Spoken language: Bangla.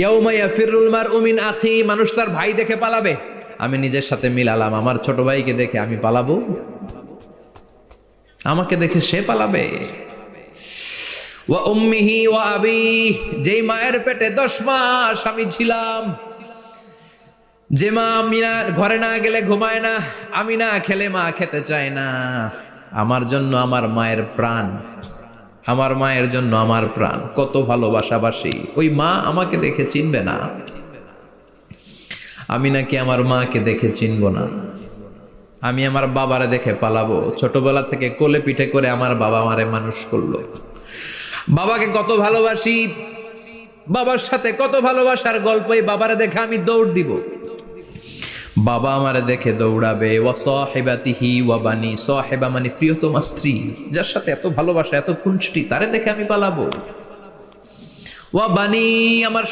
ইয়াউমা ইয়াফিরুল মারউ মিন আখি, মানুষ তার ভাই দেখে পালাবে। আমি নিজের সাথে মিলালাম, আমার ছোট ভাইকে দেখে আমি পালাবো? আমাকে দেখে সে পালাবে? ওয়া উম্মিহি ওয়া আবি, যেই মায়ের পেটে 10 মাস আমি ছিলাম, যে মা আমি না ঘরে না গেলে ঘুমায় না, আমি না খেলে মা খেতে চায় না, আমার জন্য আমার মায়ের প্রাণ, আমার মায়ের জন্য আমার প্রাণ, কত ভালোবাসাবাসী। ওই মা আমাকে দেখে চিনবে না, আমি নাকি আমার মাকে দেখে চিনব না? আমি আমার বাবারে দেখে পালাবো? ছোটবেলা থেকে কোলে পিঠে করে আমার বাবা আমারে মানুষ করলো, বাবাকে কত ভালোবাসি, বাবার সাথে কত ভালোবাসার গল্প, এই বাবারে দেখে আমি দৌড় দিব, বাবা আমারে দেখে দৌড়াবে। ওয়া সাহিবাতিহি ওয়া বানি, সাহিবা মানে প্রিয়তমা স্ত্রী, যার সাথে এত ভালোবাসা এত খুনসুটি, তারে দেখে আমি পালাবো। ওয়া বানি, আমার